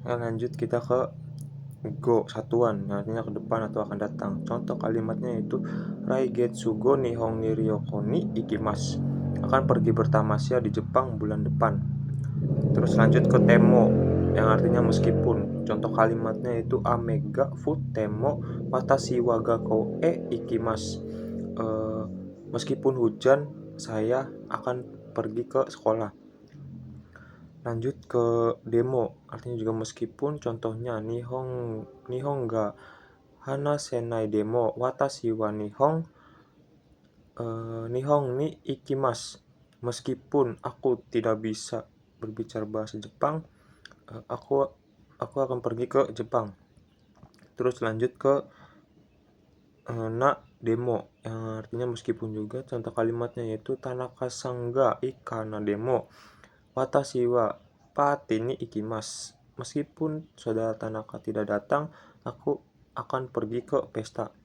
Lanjut kita ke go, satuan, artinya ke depan atau akan datang. Contoh kalimatnya yaitu Raigetsu go Nihon ni ryoko ni ikimasu. Akan pergi bertamasya di Jepang bulan depan. Terus lanjut ke temo, yang artinya meskipun. Contoh kalimatnya yaitu Amega futemo watashi wa gakkou e ikimasu. Meskipun hujan, saya akan pergi ke sekolah. Lanjut ke demo, artinya juga meskipun. Contohnya Nihon ga hanasenai demo watashi wa Nihon ni ikimasu. Meskipun aku tidak bisa berbicara bahasa Jepang, aku akan pergi ke Jepang. Terus lanjut ke na demo, yang artinya meskipun juga. Contoh kalimatnya yaitu Tanaka-san ga ikana demo watashi wa party ni ikimasu. Meskipun saudara Tanaka tidak datang, aku akan pergi ke pesta.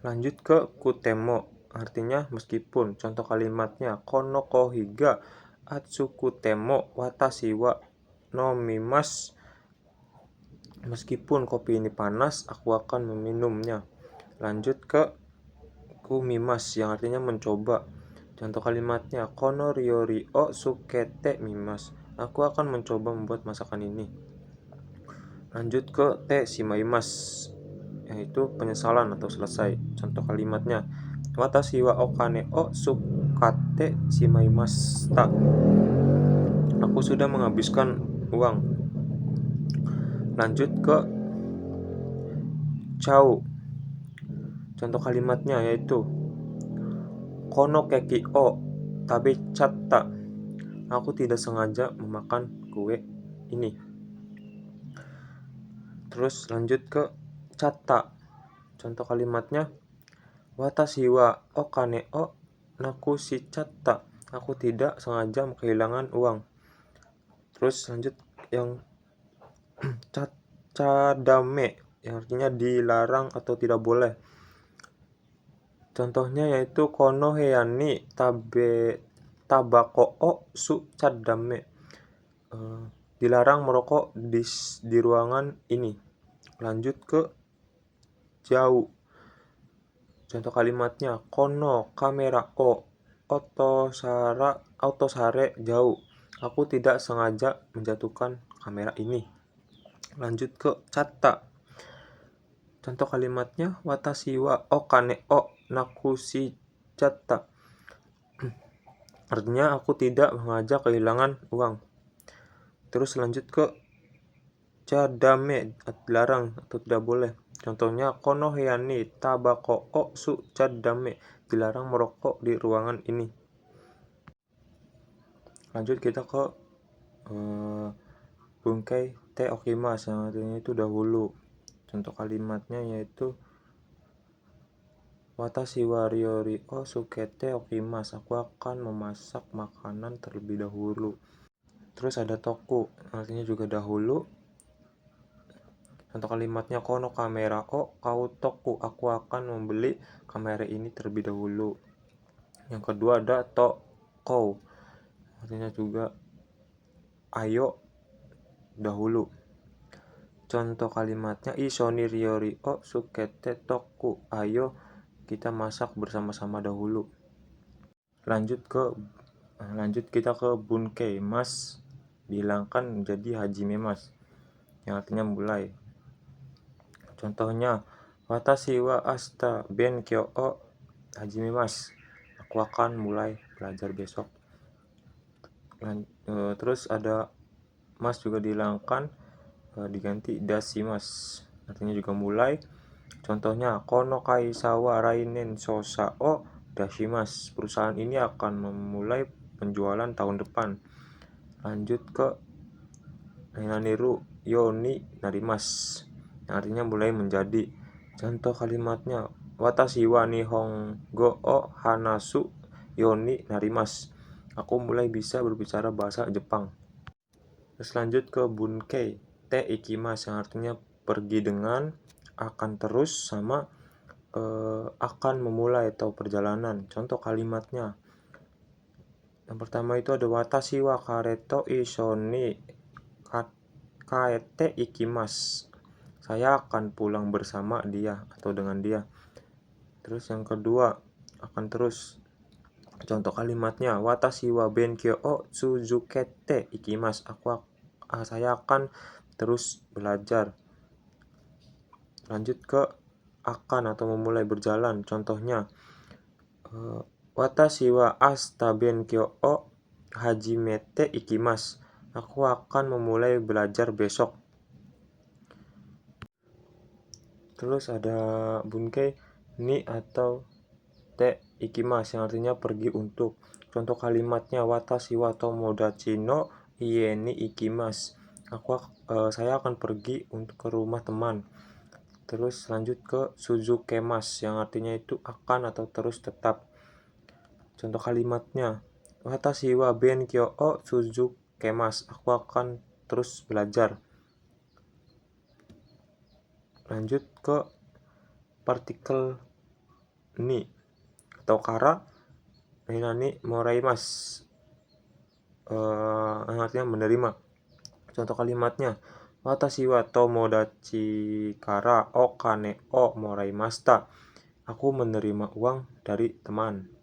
Lanjut ke kutemo, artinya meskipun. Contoh kalimatnya Kono kohi ga atsukutemo watashi wa nomimasu. Meskipun kopi ini panas, aku akan meminumnya. Lanjut ke kumimasu, yang artinya mencoba. Contoh kalimatnya Kono ryori o sukete mimasu. Aku akan mencoba membuat masakan ini. Lanjut ke te shimaimasu, yaitu penyesalan atau selesai. Contoh kalimatnya Watashi wa okane o sukate shimaimashita. Aku sudah menghabiskan uang. Lanjut ke chau. Contoh kalimatnya yaitu Kono keki o tabechatta. Aku tidak sengaja memakan kue ini. Terus lanjut ke chatta. Contoh kalimatnya Watashi wa okane o nakushichatta. Aku tidak sengaja kehilangan uang. Terus lanjut yang cadame, yang artinya dilarang atau tidak boleh. Contohnya yaitu Kono heya ni tabako o su cadame. Dilarang merokok di ruangan ini. Lanjut ke jauh. Contoh kalimatnya Kono kamera o otosare jauh. Aku tidak sengaja menjatuhkan kamera ini. Lanjut ke catta. Contoh kalimatnya Watashi wa okane o nakushichatta. Artinya aku tidak sengaja kehilangan uang. Terus lanjut ke cadame, dilarang atau tidak boleh. Contohnya Kono heya ni tabako o su cadame. Dilarang merokok di ruangan ini. Lanjut kita ke bunkai te okimasu, yang artinya itu dahulu. Contoh kalimatnya yaitu Watashi wa ryori o sukete okimasu. Aku akan memasak makanan terlebih dahulu. Terus ada toku, artinya juga dahulu. Contoh kalimatnya Kono kamera o kautoku. Aku akan membeli kamera ini terlebih dahulu. Yang kedua ada toko, artinya juga ayo, dahulu. Contoh kalimatnya Ishoni ryori o sukete toku. Ayo kita masak bersama-sama dahulu. Lanjut kita ke bunkai mas, dihilangkan menjadi hajime mas, yang artinya mulai. Contohnya Watashi wa ashita benkyou o hajimemasu. Aku akan mulai belajar besok. Terus ada mas juga dihilangkan, diganti dashimasu, artinya juga mulai. Contohnya Kono kaisa wa rainen sosa o dashimasu. Perusahaan ini akan memulai penjualan tahun depan. Lanjut ke naniru yo ni narimasu, yang artinya mulai menjadi. Contoh kalimatnya Watashi wa nihongo o hanasu yo ni narimasu. Aku mulai bisa berbicara bahasa Jepang. Terus lanjut ke bunkai te ikimasu, yang artinya pergi dengan, akan terus, sama akan memulai atau perjalanan. Contoh kalimatnya yang pertama itu ada Watashi wa kare to issho ni kaete ikimasu. Saya akan pulang bersama dia atau dengan dia. Terus yang kedua, akan terus. Contoh kalimatnya, watashi wa benkyou o tsuzukete ikimasu. Saya akan terus belajar. Lanjut ke akan atau memulai berjalan. Contohnya, watashi wa ashita benkyou o hajimete ikimasu. Aku akan memulai belajar besok. Terus ada bunkei ni atau te ikimasu yang artinya pergi untuk. Contoh kalimatnya, watashi wa tomodachi no ie ni ikimasu. Saya akan pergi untuk ke rumah teman. Terus lanjut ke suzukemasu yang artinya itu akan atau terus tetap. Contoh kalimatnya, watashi wa benkyou o tsuzukemasu. Aku akan terus belajar. Lanjut ke partikel ni atau kara nani moraimasu. Artinya menerima. Contoh kalimatnya, watashi wa tomodachi kara o kane o moraimashita. Aku menerima uang dari teman.